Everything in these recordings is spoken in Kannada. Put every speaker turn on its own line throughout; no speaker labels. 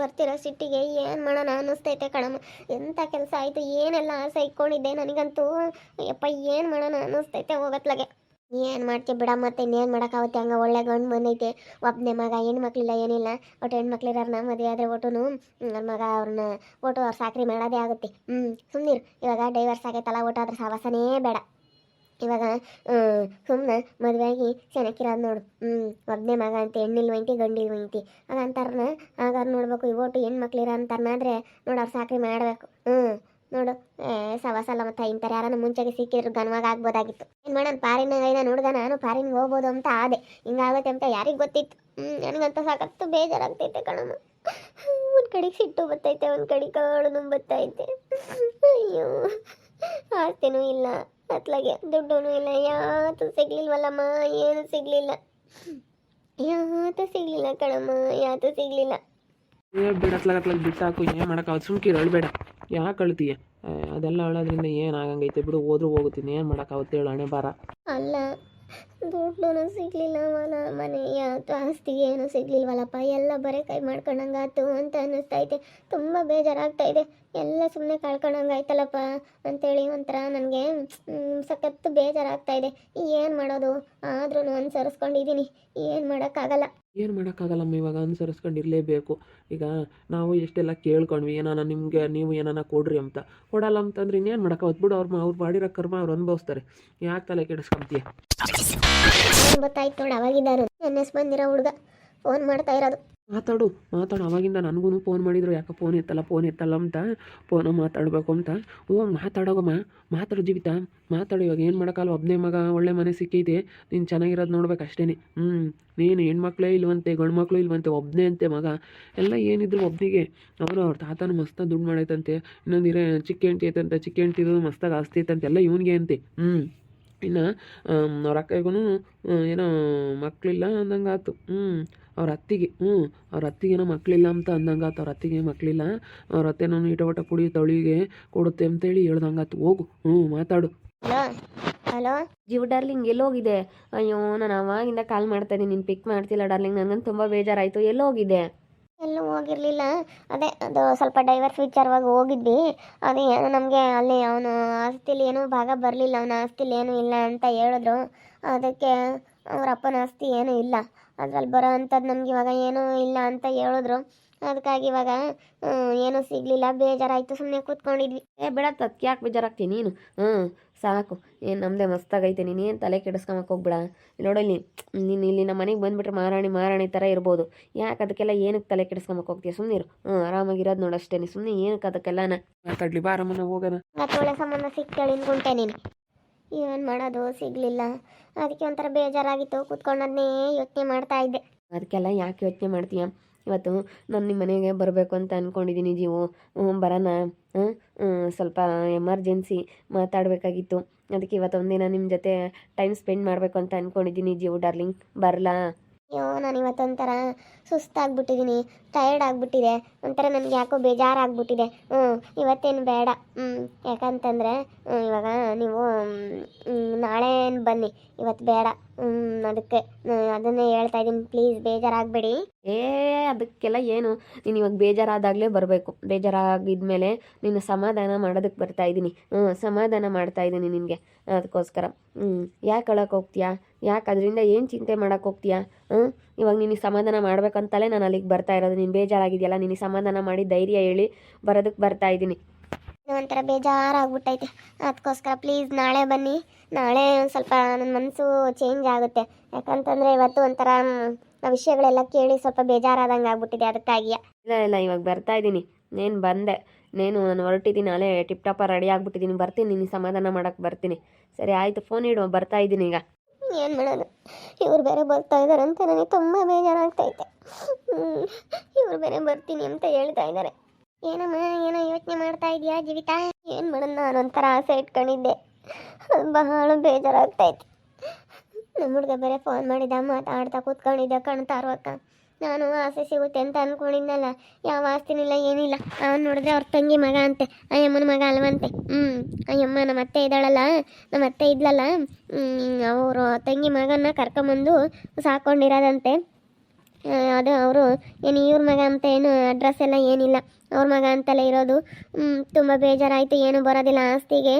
ಬರ್ತಿರೋ ಸಿಟ್ಟಿಗೆ ಏನು ಮಾಡೋಣ ಅನ್ನಿಸ್ತೈತೆ ಕಣಮ್ಮ. ಎಂಥ ಕೆಲಸ ಆಯಿತು, ಏನೆಲ್ಲ ಆಸೆ ಇಟ್ಕೊಂಡಿದ್ದೆ ನನಗಂತೂ. ಯಪ್ಪ ಏನು ಮಾಡೋಣ ಅನ್ನಿಸ್ತೈತೆ ಹೋಗತ್ಲಾಗೆ. ಏನು ಮಾಡ್ತೀವಿ ಬಿಡ, ಮತ್ತೆ ಇನ್ನೇನು ಮಾಡೋಕ್ಕಾಗುತ್ತೆ. ಹಂಗೆ ಒಳ್ಳೆ ಗಂಡು ಬಂದೈತೆ, ಒಬ್ಬನೇ ಮಗ, ಹೆಣ್ಮಕ್ಳಿಲ್ಲ ಏನಿಲ್ಲ. ಒಟ್ಟು ಹೆಣ್ಮಕ್ಳಿರೋರ್ನ ಮದುವೆ ಆದರೆ ಒಟ್ಟುನು ನನ್ನ ಮಗ ಅವ್ರನ್ನ ಒಟ್ಟು ಅವ್ರು ಸಾಕ್ರಿ ಮಾಡೋದೇ ಆಗುತ್ತೆ. ಸುಮ್ಮನಿರು, ಇವಾಗ ಡೈವರ್ಸ್ ಆಗೈತಲ್ಲ, ಒಟ್ಟು ಅದ್ರ ಸವಾಸನೇ ಬೇಡ ಇವಾಗ. ಸುಮ್ಮನೆ ಮದುವೆಯಾಗಿ ಚೆನ್ನಾಗಿರೋದು ನೋಡು. ಒಬ್ಬನೇ ಮಗ ಅಂತ ಹೆಣ್ಣಿಲ್ವಂತಿ ಗಂಡಿಲ್ವಂತಿ ಆಗ ಅಂತಾರನ. ಆಗಾರು ನೋಡ್ಬೇಕು, ಇವತ್ತು ಹೆಣ್ಮಕ್ಳಿರೋ ಅಂತಾರನಾದ್ರೆ ನೋಡು ಅವ್ರು ಸಾಕ್ರಿ ಮಾಡಬೇಕು. ನೋಡು ಸವಾಸಲ್ಲ ಮತ್ತು ಇಂಥವ್ರು ಯಾರನ್ನ ಮುಂಚೆಗೆ ಸಿಕ್ಕಿದ್ರು ಘನವಾಗ ಆಗ್ಬೋದಾಗಿತ್ತು. ಏನು ಮಾಡೋಣ, ಪಾರಿನಾಗ ನೋಡ್ದ ನಾನು ಪಾರಿನ್ಗೆ ಹೋಗ್ಬೋದು ಅಂತ ಆದೆ. ಹಿಂಗಾಗುತ್ತೆ ಅಂತ ಯಾರಿಗೆ ಗೊತ್ತಿತ್ತು. ನನಗಂತ ಸಾಕತ್ತು ಬೇಜಾರಾಗ್ತೈತೆ ಕಣಮ್ಮ. ಒಂದು ಕಡೆಗೆ ಸಿಟ್ಟು ಬರ್ತೈತೆ, ಒಂದು ಕಡೆ ಕಾಳು ಬರ್ತೈತೆ. ಅಯ್ಯೋ, ಆಸ್ತಿನೂ ಇಲ್ಲ, ಅತ್ಲಾಗೆ ದುಡ್ಡೂ ಇಲ್ಲ, ಯಾತು ಸಿಗ್ಲಿಲ್ವಲ್ಲಮ್ಮ, ಏನು ಸಿಗ್ಲಿಲ್ಲ, ಯಾತು ಸಿಗ್ಲಿಲ್ಲ ಕಣಮ್ಮ, ಯಾತು ಸಿಗ್ಲಿಲ್ಲ.
ಹೇಳ್ಬೇಡ, ಅತ್ಲಾಗ ಬಿಟ್ಟಾಕು, ಏನು ಮಾಡೋಕ್ಕಾಗುತ್ತೆ. ಸುಮ್ಕಿರು, ಅಳ್ಬೇಡ. ಯಾಕೆ ಅಳ್ತೀಯ? ಅದೆಲ್ಲ ಅಳೋದ್ರಿಂದ ಏನು ಆಗಂಗೈತೆ ಬಿಡು, ಹೋದ್ರೂ ಹೋಗುತ್ತೀನಿ. ಏನು ಮಾಡೋಕ್ಕಾಗುತ್ತೆ ಹೇಳು, ಹಣೆ ಬಾರ.
ಅಲ್ಲ, ದುಡ್ಡು ಸಿಗ್ಲಿಲ್ಲವಲ್ಲ, ಮನೆ ಯಾತು ಆಸ್ತಿ ಏನು ಸಿಗ್ಲಿಲ್ವಲ್ಲಪ್ಪ, ಎಲ್ಲ ಬರೀ ಕೈ ಮಾಡ್ಕೊಂಡಂಗಾತು ಅಂತ ಅನ್ನಿಸ್ತೈತೆ. ತುಂಬ ಬೇಜಾರಾಗ್ತಾಯಿದೆ. ಎಲ್ಲ ಸುಮ್ಮನೆ ಕಳ್ಕೊಂಡಂಗಾಯ್ತಲ್ಲಪ್ಪ ಅಂತೇಳಿ ಒಂಥರ ನನಗೆ ಸಖತ್ತು ಬೇಜಾರಾಗ್ತಾಯಿದೆ. ಏನು ಮಾಡೋದು, ಆದ್ರೂ ಅನುಸರಿಸ್ಕೊಂಡಿದ್ದೀನಿ. ಏನು ಮಾಡೋಕ್ಕಾಗಲ್ಲ.
ಏನು ಮಾಡೋಕ್ಕಾಗಲ್ಲಮ್ಮ, ಇವಾಗ ಅನುಸರಿಸ್ಕೊಂಡಿರಲೇಬೇಕು. ಈಗ ನಾವು ಎಷ್ಟೆಲ್ಲ ಕೇಳ್ಕೊಂಡ್ವಿ, ಏನಾನ ನಿಮಗೆ ನೀವು ಏನಾನ ಕೊಡ್ರಿ ಅಂತ. ಕೊಡಲ್ಲ ಅಂತಂದ್ರೆ ಇನ್ನೇನು ಮಾಡೋಕ್ಕಾಗುತ್ತೆ ಬಿಡು. ಅವ್ರು ಮಾಡಿರೋ ಕರ್ಮ ಅವ್ರು ಅನುಭವಿಸ್ತಾರೆ. ಯಾಕೆ ತಲೆ ಕೆಡಿಸ್ಕೊಂತೀಯ?
ಗೊತ್ತಾಯ್ತು ನೋಡಿ, ಅವಾಗಿದ್ದಾರು ಎನ್ ಎಸ್ ಬಂದಿರೋ ಹುಡುಗ ಫೋನ್ ಮಾಡ್ತಾ ಇರೋದು.
ಮಾತಾಡು. ಅವಾಗಿಂದ ನನಗೂ ಫೋನ್ ಮಾಡಿದ್ರು, ಯಾಕೆ ಫೋನ್ ಎತ್ತಲ್ಲ ಅಂತ. ಫೋನ ಮಾತಾಡಬೇಕು ಅಂತ. ಮಾತಾಡೋಗಮ್ಮ, ಮಾತಾಡು ಜೀವಿತ, ಮಾತಾಡು. ಇವಾಗ ಏನು ಮಾಡೋಕ್ಕಲ್ಲ, ಒಬ್ಬನೇ ಮಗ, ಒಳ್ಳೆ ಮನೆ ಸಿಕ್ಕೈತೆ, ನೀನು ಚೆನ್ನಾಗಿರೋದು ನೋಡ್ಬೇಕು ಅಷ್ಟೇ. ನೀನು ಹೆಣ್ಮಕ್ಳೇ ಇಲ್ವಂತೆ, ಗಂಡು ಮಕ್ಕಳು ಇಲ್ವಂತೆ, ಒಬ್ಬನೇ ಅಂತೆ ಮಗ. ಎಲ್ಲ ಏನಿದ್ರು ಒಬ್ಬನಿಗೆ. ಅವ್ರ ತಾತನ ಮಸ್ತಾಗಿ ದುಡ್ಡು ಮಾಡೈತಂತೆ. ಇನ್ನೊಂದು ಚಿಕ್ಕ ಹೆಂಡ್ತಿ ಐತಂತೆ, ಚಿಕ್ಕ ಹೆಂಡ್ತಿದು ಮಸ್ತಾಗಿ ಆಸ್ತಿ ಐತಂತೆ, ಎಲ್ಲ ಇವನಿಗೆ ಅಂತೆ. ಇನ್ನು ಅವ್ರ ಅಕ್ಕಗೂ ಏನೋ ಮಕ್ಕಳಿಲ್ಲ ಅಂದಂಗೆ ಆಯ್ತು. ಅವ್ರ ಅತ್ತಿಗೇನೋ ಮಕ್ಕಳಿಲ್ಲ ಅಂತ ಅಂದಂಗಾತು. ಅವ್ರ ಅತ್ತಿಗೆ ಮಕ್ಕಳಿಲ್ಲ, ಅವ್ರ ಅತ್ತೆನೂ ಈಟ ಪುಡಿ ತಳಿಗೆ ಕೊಡುತ್ತೆ ಅಂತೇಳಿ ಹೇಳ್ದಂಗಾತು. ಹೋಗು, ಮಾತಾಡು.
ಹಲೋ
ಜೀವ ಡಾರ್ಲಿಂಗ್, ಎಲ್ಲೋಗಿದೆ? ಅಯ್ಯೋ, ನಾನು ಅವಾಗಿಂದ ಕಾಲ್ ಮಾಡ್ತಾ ಇದ್ದೀನಿ, ನೀನು ಪಿಕ್ ಮಾಡ್ತಿಲ್ಲ ಡಾರ್ಲಿಂಗ್. ನನಗಂತೂ ತುಂಬ ಬೇಜಾರಾಯಿತು. ಎಲ್ಲೋಗಿದೆ?
ಎಲ್ಲೂ ಹೋಗಿರಲಿಲ್ಲ. ಅದೇ ಅದು ಸ್ವಲ್ಪ ಡೈವರ್ಸ್ ವಿಚಾರವಾಗಿ ಹೋಗಿದ್ವಿ. ಅದೇ ಏನೋ ನಮಗೆ ಅಲ್ಲಿ ಅವನು ಆಸ್ತಿಲಿ ಏನೂ ಭಾಗ ಬರಲಿಲ್ಲ, ಅವನ ಆಸ್ತಿಲಿ ಏನೂ ಇಲ್ಲ ಅಂತ ಹೇಳಿದ್ರು. ಅದಕ್ಕೆ ಅವ್ರ ಅಪ್ಪನ ಆಸ್ತಿ ಏನೂ ಇಲ್ಲ, ಅದ್ರಲ್ಲಿ ಬರೋ ಅಂಥದ್ದು ನಮ್ಗೆ ಇವಾಗ ಏನೂ ಇಲ್ಲ ಅಂತ ಹೇಳಿದ್ರು. ಅದಕ್ಕಾಗಿ ಇವಾಗ ಏನೂ ಸಿಗಲಿಲ್ಲ, ಬೇಜಾರಾಯಿತು, ಸುಮ್ಮನೆ ಕೂತ್ಕೊಂಡಿದ್ವಿ.
ಬಿಡತ್ತ, ಅದಕ್ಕೆ ಯಾಕೆ ಬೇಜಾರಾಗ್ತೀನಿ ನೀನು? ಸಾಕು, ಏನು ನಮ್ಮದೇ ಮಸ್ತಾಗೈತೆ. ನೀನೇನು ತಲೆ ಕೆಡಿಸ್ಕೊಂಬಕ್ಕೆ ಹೋಗ್ಬೇಡ. ನೋಡಲ್ಲಿ ನೀನು ಇಲ್ಲಿ ನಮ್ಮ ಮನೆಗೆ ಬಂದುಬಿಟ್ರೆ ಮಹಾರಾಣಿ ಥರ ಇರ್ಬೋದು. ಯಾಕೆ ಅದಕ್ಕೆಲ್ಲ ಏನಕ್ಕೆ ತಲೆ ಕೆಡಿಸ್ಕೊಂಬಕ್ಕೆ ಹೋಗ್ತೀಯ? ಸುಮ್ಮನಿರು. ಆರಾಮಾಗಿರೋದು ನೋಡು ಅಷ್ಟೇ. ಸುಮ್ಮನೆ ಏನಕ್ಕೆ ಅದಕ್ಕೆಲ್ಲನ
ಮಾತಾಡ್ಲಿ, ಬಾರಮ್ಮನ ಹೋಗೋಣ.
ಮತ್ತೆ ಒಳ್ಳೆ ಸಂಬಂಧ ಸಿಕ್ಕೇಳಿ ಅನ್ಕೊಂಡೆ ನೀನು. ಏನು ಮಾಡೋದು, ಸಿಗಲಿಲ್ಲ. ಅದಕ್ಕೆ ಒಂಥರ ಬೇಜಾರಾಗಿತ್ತು, ಕೂತ್ಕೊಂಡನ್ನೇ ಯೋಚನೆ ಮಾಡ್ತಾ ಇದ್ದೆ.
ಅದಕ್ಕೆಲ್ಲ ಯಾಕೆ ಯೋಚನೆ ಮಾಡ್ತೀಯ? ಇವತ್ತು ನಾನು ನಿಮ್ಮ ಮನೆಗೆ ಬರಬೇಕು ಅಂತ ಅಂದ್ಕೊಂಡಿದ್ದೀನಿ ಜೀವು. ಬರೋಣ. ಸ್ವಲ್ಪ ಎಮರ್ಜೆನ್ಸಿ ಮಾತಾಡಬೇಕಾಗಿತ್ತು. ಅದಕ್ಕೆ ಇವತ್ತು ಒಂದಿನ ನಿಮ್ಮ ಜೊತೆ ಟೈಮ್ ಸ್ಪೆಂಡ್ ಮಾಡಬೇಕು ಅಂತ ಅಂದ್ಕೊಂಡಿದ್ದೀನಿ ಜೀವು ಡಾರ್ಲಿಂಗ್. ಬರಲಾ?
ಅಯ್ಯೋ, ನಾನು ಇವತ್ತೊಂಥರ ಸುಸ್ತಾಗ್ಬಿಟ್ಟಿದ್ದೀನಿ, ಟಯರ್ಡ್ ಆಗಿಬಿಟ್ಟಿದೆ, ಒಂಥರ ನನಗೆ ಯಾಕೋ ಬೇಜಾರಾಗ್ಬಿಟ್ಟಿದೆ. ಇವತ್ತೇನು ಬೇಡ. ಯಾಕಂತಂದರೆ ಇವಾಗ ನೀವು ನಾಳೆ ಬನ್ನಿ, ಇವತ್ತು ಬೇಡ. ಅದಕ್ಕೆ ಅದನ್ನೇ ಹೇಳ್ತಾ ಇದ್ದೀನಿ, ಪ್ಲೀಸ್ ಬೇಜಾರಾಗಬೇಡಿ.
ಅದಕ್ಕೆಲ್ಲ ಏನು, ನೀನು ಇವಾಗ ಬೇಜಾರಾದಾಗಲೇ ಬರಬೇಕು. ಬೇಜಾರಾಗಿದ್ಮೇಲೆ ನೀನು ಸಮಾಧಾನ ಮಾಡೋದಕ್ಕೆ ಬರ್ತಾಯಿದ್ದೀನಿ. ಸಮಾಧಾನ ಮಾಡ್ತಾಯಿದ್ದೀನಿ ನಿನಗೆ. ಅದಕ್ಕೋಸ್ಕರ ಯಾಕೆ ಅಳಕ್ಕೆ ಹೋಗ್ತೀಯಾ? ಯಾಕೆ ಅದರಿಂದ ಏನು ಚಿಂತೆ ಮಾಡೋಕ್ಕೆ ಹೋಗ್ತೀಯಾ? ಇವಾಗ ನಿನಗೆ ಸಮಾಧಾನ ಮಾಡ್ಬೇಕಂತಲೇ ನಾನು ಅಲ್ಲಿಗೆ ಬರ್ತಾ ಇರೋದು. ನೀನು ಬೇಜಾರಾಗಿದೆಯಲ್ಲ, ನಿನಗೆ ಸಮಾಧಾನ ಮಾಡಿ ಧೈರ್ಯ ಹೇಳಿ ಬರೋದಕ್ಕೆ ಬರ್ತಾಯಿದ್ದೀನಿ.
ಒಂಥರ ಬೇಜಾರಾಗ್ಬಿಟ್ಟೈತೆ. ಅದಕ್ಕೋಸ್ಕರ ಪ್ಲೀಸ್ ನಾಳೆ ಬನ್ನಿ. ನಾಳೆ ಸ್ವಲ್ಪ ನನ್ನ ಮನಸ್ಸು ಚೇಂಜ್ ಆಗುತ್ತೆ. ಯಾಕಂತಂದರೆ ಇವತ್ತು ಒಂಥರ ವಿಷಯಗಳೆಲ್ಲ ಕೇಳಿ ಸ್ವಲ್ಪ ಬೇಜಾರಾದಂಗೆ ಆಗ್ಬಿಟ್ಟಿದೆ, ಅದಕ್ಕಾಗಿಯೇ.
ಇಲ್ಲ, ಇವಾಗ ಬರ್ತಾಯಿದ್ದೀನಿ. ನಾನು ಹೊರಟಿದ್ದೀನಿ. ನಾಳೆ ಟಿಪ್ ಟಾಪ ರೆಡಿ ಆಗಿಬಿಟ್ಟಿದ್ದೀನಿ. ಬರ್ತೀನಿ, ನಿನಗೆ ಸಮಾಧಾನ ಮಾಡೋಕ್ಕೆ ಬರ್ತೀನಿ. ಸರಿ ಆಯಿತು, ಫೋನ್ ಇಡು, ಬರ್ತಾಯಿದ್ದೀನಿ ಈಗ.
ಏನು ಮಾಡೋದು, ಇವ್ರು ಬೇರೆ ಬರ್ತಾ ಇದ್ದಾರೆ ಅಂತ ನನಗೆ ತುಂಬ ಬೇಜಾರಾಗ್ತೈತೆ. ಇವ್ರು ಬೇರೆ ಬರ್ತೀನಿ ಅಂತ ಹೇಳ್ತಾ ಇದ್ದಾರೆ. ಏನಮ್ಮ, ಏನೋ ಯೋಚನೆ ಮಾಡ್ತಾ ಇದೆಯಾ ಜೀವಿತಾ? ಏನು ಮಾಡೋದು, ನಾನು ಒಂಥರ ಆಸೆ ಇಟ್ಕೊಂಡಿದ್ದೆ, ಅದು ಬಹಳ ಬೇಜಾರಾಗ್ತೈತೆ. ನಮ್ಮ ಹುಡುಗ ಬೇರೆ ಫೋನ್ ಮಾಡಿದ, ಮಾತಾಡ್ತಾ ಕೂತ್ಕೊಂಡಿದ್ದೆ ಕಣ್ತಾರು ಅಕ್ಕ. ನಾನು ಆಸೆ ಸಿಗುತ್ತೆ ಅಂತ ಅಂದ್ಕೊಂಡಿದ್ನಲ್ಲ, ಯಾವ ಆಸ್ತಿನಿಲ್ಲ ಏನಿಲ್ಲ. ಅವ್ನು ನೋಡಿದ್ರೆ ಅವ್ರ ತಂಗಿ ಮಗ ಅಂತೆ, ಅಯ್ಯಮ್ಮನ ಮಗ ಅಲ್ವಂತೆ. ಅಯ್ಯಮ್ಮ ನಮ್ಮ ಅತ್ತೆ ಇದ್ದಾಳಲ್ಲ, ನಮ್ಮ ಅತ್ತೆ ಇದ್ಲಲ್ಲ, ಅವರು ತಂಗಿ ಮಗನ ಕರ್ಕೊಂಬಂದು ಸಾಕೊಂಡಿರೋದಂತೆ. ಅದು ಅವರು ಏನು ಇವ್ರ ಮಗ ಅಂತ ಏನು ಅಡ್ರೆಸ್ ಎಲ್ಲ ಏನಿಲ್ಲ, ಅವ್ರ ಮಗ ಅಂತಲೇ ಇರೋದು. ತುಂಬ ಬೇಜಾರಾಯಿತು, ಏನು ಬರೋದಿಲ್ಲ ಆಸ್ತಿಗೆ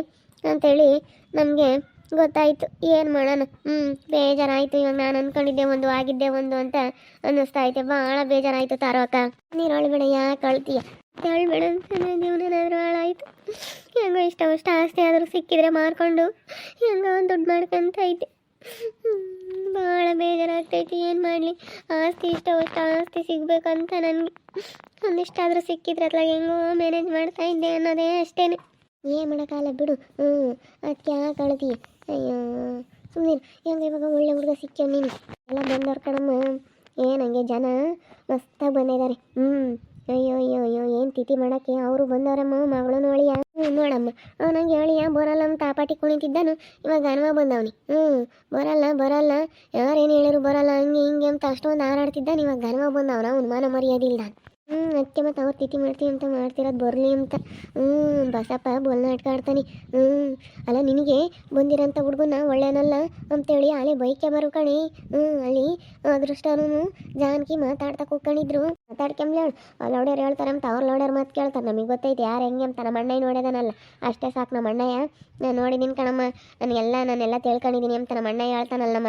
ಅಂಥೇಳಿ ನಮಗೆ ಗೊತ್ತಾಯಿತು. ಏನು ಮಾಡೋಣ, ಬೇಜಾರಾಯಿತು. ಇವಾಗ ನಾನು ಅಂದ್ಕೊಂಡಿದ್ದೆ ಒಂದು ಆಗಿದ್ದೆ ಒಂದು ಅಂತ ಅನ್ನಿಸ್ತಾ ಐತೆ. ಭಾಳ ಬೇಜಾರಾಯಿತು ತಾರೋ ಅಕ್ಕ. ನೀರು ಅಳ್ಬೇಡ, ಯಾಕೆ ಅಳ್ತೀಯ? ಅಳ್ಬೇಡ ಅಂತ ನನ್ನ ಜೀವನನಾದರೂ ಹಾಳಾಯಿತು. ಹೆಂಗೋ ಇಷ್ಟ ಆಸ್ತಿ ಆದರೂ ಸಿಕ್ಕಿದ್ರೆ ಮಾರ್ಕೊಂಡು ಹೆಂಗೋ ಒಂದು ದುಡ್ಡು ಮಾಡ್ಕೊಂತ ಐತೆ. ಭಾಳ ಬೇಜಾರಾಗ್ತೈತಿ. ಏನು ಮಾಡಲಿ, ಆಸ್ತಿ ಆಸ್ತಿ ಸಿಗಬೇಕಂತ ನನಗೆ ಒಂದಿಷ್ಟಾದರೂ ಸಿಕ್ಕಿದ್ರೆ ಅದ್ರಾಗ ಹೆಂಗೋ ಮ್ಯಾನೇಜ್ ಮಾಡ್ತಾ ಇದ್ದೆ ಅನ್ನೋದೇ ಅಷ್ಟೇ. ಏನು ಮಾಡೋಕ್ಕಾಗಲ್ಲ ಬಿಡು. ಅದಕ್ಕೆ ಯಾಕೆ ಅಳ್ತೀಯ? ಅಯ್ಯೋ ಸುಮ್ಮನೆ ಹೆಂಗೆ ಇವಾಗ ಒಳ್ಳೆ ಹುಡುಗ ಸಿಕ್ಕ್ಯವ ನೀನು. ಎಲ್ಲ ಬಂದವ್ರ ಕಣಮ್ಮ, ಏನಂಗೆ ಜನ ಮಸ್ತಾಗಿ ಬಂದಿದ್ದಾರೆ. ಅಯ್ಯೋ ಅಯ್ಯೋ ಅಯ್ಯೋ ಏನು ತಿಥಿ ಮಾಡೋಕ್ಕೆ ಅವರು ಬಂದವರಮ್ಮ. ಮಗಳು ಅಳಿಯ ನೋಡಮ್ಮ, ಅವನಂಗೆ ಅಳಿಯ ಬರಲ್ಲ ಅಂತ ತಾಪಾಟಿ ಕುಣಿತಿದ್ದಾನು. ಇವಾಗ ಅನುವ ಬಂದವನಿ. ಬರಲ್ಲ ಯಾರೇನು ಹೇಳಿರು ಬರಲ್ಲ, ಹಂಗೆ ಹಿಂಗೆ ಅಂತ ಅಷ್ಟೊಂದು ಹಾರಾಡ್ತಿದ್ದಾನೆ. ಇವಾಗ ಅನುವ ಬಂದವನ, ಅವ್ನು ಮಾನ ಮರ್ಯಾದಿಲ್ಲ. ಅದಕ್ಕೆ ಮತ್ತು ಅವ್ರು ತಿಥಿ ಮಾಡ್ತೀವಿ ಅಂತ ಮಾಡ್ತಿರೋದು ಬರಲಿ ಅಂತ. ಬಸಪ್ಪ ಬೋಲ್ ನಾಟಕ ಆಡ್ತಾನೆ. ಅಲ್ಲ ನಿನಗೆ ಬಂದಿರೋಂಥ ಹುಡುಗನ ಒಳ್ಳೆನಲ್ಲ ಅಂತೇಳಿ ಅಲ್ಲೇ ಬೈಕೆ ಬರು ಕಣಿ. ಅಲ್ಲಿ ಅದೃಷ್ಟನೂ ಜಾನಕಿ ಮಾತಾಡ್ತಾ ಕೂತ್ಕೊಂಡಿದ್ರು. ಮಾತಾಡ್ಕೊಂಬ್ಲೇಳು ಲೌಡ್ಯರು ಹೇಳ್ತಾರೆ ಅಂತ ಅವ್ರು ಲೌಡ್ಯರು ಮಾತು ಕೇಳ್ತಾರೆ. ನಮಗೆ ಗೊತ್ತೈತೆ ಯಾರು ಹೆಂಗೆ ಅಂತ. ನಮ್ಮ ಅಣ್ಣಯ್ಯ ನೋಡ್ಯದನಲ್ಲ ಅಷ್ಟೇ ಸಾಕು. ನಮ್ಮ ಅಣ್ಣಯ್ಯ ನಾನು ನೋಡಿದ್ದೀನಿ ಕಣಮ್ಮ, ನಾನೆಲ್ಲ ತಿಳ್ಕೊಂಡಿದ್ದೀನಿ ಅಂತ ನಮ್ಮ ಅಣ್ಣಯ್ಯ ಹೇಳ್ತಾನಲ್ಲ. ನಮ್ಮ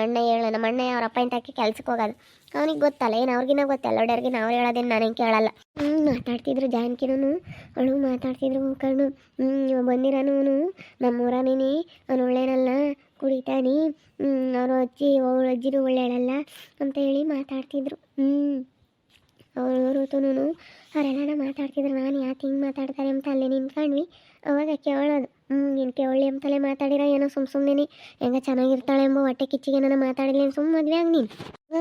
ಅಣ್ಣಯ್ಯ ಅವ್ರ ಅಪ್ಪ ಇಂಟಕ್ಕೆ ಕೆಲ್ಸಕ್ಕೆ ಹೋಗೋದು. ಅವನಿಗೆ ಗೊತ್ತಲ್ಲ, ಏನು ಅವ್ರಿಗಿನ ಗೊತ್ತಲ್ಲ, ಲೌಡ್ಯರ್ಗಿನ ಅವ್ರು ಹೇಳೋದೇನು ನಾನು ಹೆಂಗೆ ಕೇಳಲ್ಲ. ಮಾತಾಡ್ತಿದ್ರು ಜಾನಕಿನೂ ಅವಳು ಮಾತಾಡ್ತಿದ್ರು ಕಣ್ಣು. ಇವ ಬಂದಿರೋನು ನಮ್ಮೂರನೇನೆ, ಅವನು ಒಳ್ಳೆನಲ್ಲ, ಕುಡಿತಾನೆ, ಅವರು ಅಜ್ಜಿನೂ ಒಳ್ಳೆಯಳಲ್ಲ ಅಂತ ಹೇಳಿ ಮಾತಾಡ್ತಿದ್ರು. ಅವರುತುನು ಅವರೆಲ್ಲ ಮಾತಾಡ್ತಿದ್ರು. ನಾನು ಯಾಕೆ ಹಿಂಗೆ ಮಾತಾಡ್ತಾರೆ ಅಂತ ಅಲ್ಲೇ ನಿಂತ್ಕೊಂಡ್ವಿ. ಅವಾಗ ಕೇಳೋದು, ನೀನು ಕೇಳಿ ಅಂತಲೇ ಮಾತಾಡಿರೋ ಏನೋ ಸುಮ್ಮನೆ ಹೆಂಗ ಚೆನ್ನಾಗಿರ್ತಾಳೆ ಎಂಬ ಹೊಟ್ಟೆ ಕಿಚ್ಚಿಗೆ ನಾನು ಮಾತಾಡಿಲ್ಲ. ಸುಮ್ಮ ಮದುವೆ ಆಗಿ ನೀನು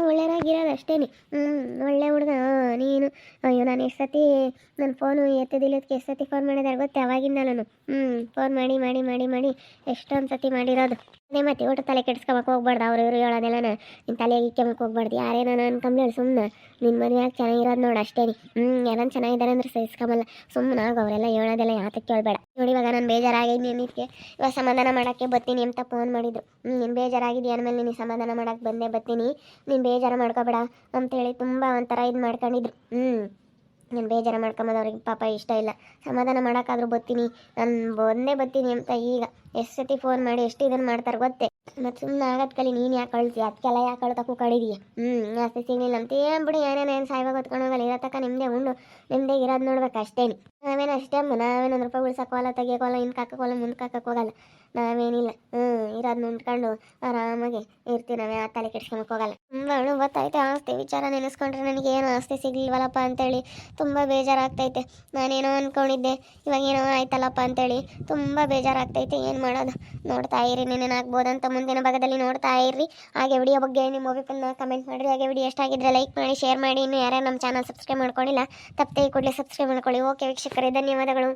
ಒಳ್ಳೆಯದಾಗಿರೋದು ಅಷ್ಟೇ. ಒಳ್ಳೆ ಹುಡುಗ ನೀನು. ಅಯ್ಯೋ ನಾನು ಎಷ್ಟು ಸತಿ ನನ್ನ ಫೋನು ಎತ್ತದಿಲ್ಲದಕ್ಕೆ ಎಷ್ಟು ಸತಿ ಫೋನ್ ಮಾಡಿದಾರೆ ಗೊತ್ತೆ ಅವಾಗಿಂದ ನಾನು. ಫೋನ್ ಮಾಡಿ ಮಾಡಿ ಮಾಡಿ ಮಾಡಿ ಎಷ್ಟೊಂದು ಸತಿ ಮಾಡಿರೋದು. ಅದೇ ಮತ್ತೆ ಒಟ್ಟು ತಲೆ ಕೆಡ್ಸ್ಕೊಳಕ್ಕೆ ಹೋಗ್ಬಾರ್ದು. ಅವ್ರು ಇವರು ಹೇಳೋದೆಲ್ಲ ನಿನ್ನ ತಲೆಗೆ ಇಕ್ಕೊಂಬಕ್ಕೆ ಹೋಗ್ಬಾರ್ದು. ಯಾರೇನೋ ಅನ್ಕೊಂಬ್ಲೇಳು ಸುಮ್ಮನೆ ನಿನ್ನ ಮದುವೆ ಆಗಿ ಚೆನ್ನಾಗಿರೋದು ನೋಡಿ ಅಷ್ಟೇ. ಯಾರನ್ನ ಚೆನ್ನಾಗಿದ್ದಾರೆ ಅಂದರೆ ಸಹಿಸ್ಕೊಂಬಲ್ಲ. ಸುಮ್ಮನೆ ಆಗ ಅವರೆಲ್ಲ ಹೇಳೋದೆಲ್ಲ ಯಾತಕ್ಕೆ ಕೇಳಬೇಡ. ನೋಡಿ ಇವಾಗ ನಾನು ಬೇಜಾರಾಗಿದ್ದೀನಿ, ನಿನಗೆ ಇವಾಗ ಸಮಾಧಾನ ಮಾಡೋಕ್ಕೆ ಬರ್ತೀನಿ ಅಂತ ಫೋನ್ ಮಾಡಿದ್ರು. ನೀನು ಬೇಜಾರಾಗಿದ್ದೀಯ ಅಂದಮೇಲೆ ನಿನಗೆ ಸಮಾಧಾನ ಮಾಡೋಕ್ಕೆ ಬಂದೇ ಬರ್ತೀನಿ, ನೀನು ಬೇಜಾರು ಮಾಡ್ಕೋಬೇಡ ಅಂತೇಳಿ ತುಂಬ ಒಂಥರ ಇದು ಮಾಡ್ಕೊಂಡಿದ್ರು. ನಾನು ಬೇಜಾರು ಮಾಡ್ಕೊಂಬೋದು ಅವ್ರಿಗೆ ಪಾಪ ಇಷ್ಟ ಇಲ್ಲ. ಸಮಾಧಾನ ಮಾಡೋಕ್ಕಾದ್ರೂ ಬರ್ತೀನಿ, ನಾನು ಬಂದೇ ಬರ್ತೀನಿ ಅಂತ ಈಗ ಎಷ್ಟು ಸತಿ ಫೋನ್ ಮಾಡಿ ಎಷ್ಟು ಇದನ್ನು ಮಾಡ್ತಾರೆ ಗೊತ್ತೇ. ಮತ್ತು ಸುಮ್ಮನೆ ಆಗೋದು ಕಲಿ. ನೀನು ಯಾಕೆ ಕಳ್ತೀಯ? ಅದಕ್ಕೆಲ್ಲ ಯಾಕೆ ಕಳ್ತಕ್ಕೂ ಕಡಿದೀಯ? ಜಾಸ್ತಿ ಸಿಗಲಿಲ್ಲ ಅಂತ ಏನು ಬಿಡಿ, ಏನೇನು ಸಾಯ್ವಾಗ ಹೊತ್ಕೊಂಡೋಗಲ್ಲ. ಇರೋ ತಕ್ಕ ನಿಮ್ಮದೇ ಉಂಡು ನಿಮ್ಮದೇ ಇರೋದು ನೋಡ್ಬೇಕು ಅಷ್ಟೇ. ನಾವೇನು ಅಷ್ಟೇ ಅಮ್ಮ, ನಾವೇನು ಒಂದು ರೂಪಾಯಿ ಉಳ್ಸೋಕೋಲ್ಲ, ತೆಗಿಯೋಕೋಲ್ಲ, ಹಿಂಗೆ ಹಾಕೋಲ್ಲ, ಮುಂದಕ್ಕೆ ಹಾಕೋಕ್ಕೋಗಲ್ಲ. ನಾವೇನಿಲ್ಲ ಇರೋದು ನಿಂತ್ಕೊಂಡು ಆರಾಮಾಗಿ ಇರ್ತೀವಿ. ನಾವೇ ಆ ತಲೆ ಕೆಡ್ಸ್ಕೊಳಕ್ಕೆ ಹೋಗಲ್ಲ. ತುಂಬ ಗೊತ್ತೈತೆ ಆಸ್ತಿ ವಿಚಾರ ನೆನೆಸ್ಕೊಂಡ್ರೆ ನನಗೆ ಏನು ಆಸ್ತಿ ಸಿಗಲಿಲ್ವಲ್ಲಪ್ಪ ಅಂತೇಳಿ ತುಂಬ ಬೇಜಾರಾಗ್ತೈತೆ. ನಾನೇನೋ ಅಂದ್ಕೊಂಡಿದ್ದೆ, ಇವಾಗ ಏನೋ ಆಯ್ತಲ್ಲಪ್ಪ ಅಂತೇಳಿ ತುಂಬ ಬೇಜಾರಾಗ್ತೈತೆ. ಏನು ಮಾಡೋದು? ನೋಡ್ತಾ ಇರಿ, ನೆನೇನಾಗ್ಬೋದಂತ ಮುಂದಿನ ಭಾಗದಲ್ಲಿ ನೋಡ್ತಾ ಇರ್ರಿ. ಹಾಗೆ ವಿಡಿಯೋ ಬಗ್ಗೆ ನಿಮ್ಮ ಅಭಿಪ್ರಾಯನ ಕಮೆಂಟ್ ಮಾಡಿರಿ. ಹಾಗೆ ವಿಡಿಯೋ ಎಷ್ಟಾಗಿದ್ದರೆ ಲೈಕ್ ಮಾಡಿ, ಶೇರ್ ಮಾಡಿ. ಇನ್ನು ಯಾರ್ಯಾರು ನಮ್ಮ ಚಾನಲ್ ಸಬ್ಸ್ಕ್ರೈಬ್ ಮಾಡ್ಕೊಂಡಿಲ್ಲ ತಪ್ಪದೆ ಕೂಡಲೇ ಸಬ್ಸ್ಕ್ರೈಬ್ ಮಾಡ್ಕೊಳ್ಳಿ. ಓಕೆ ವೀಕ್ಷಕರೇ, ಧನ್ಯವಾದಗಳು.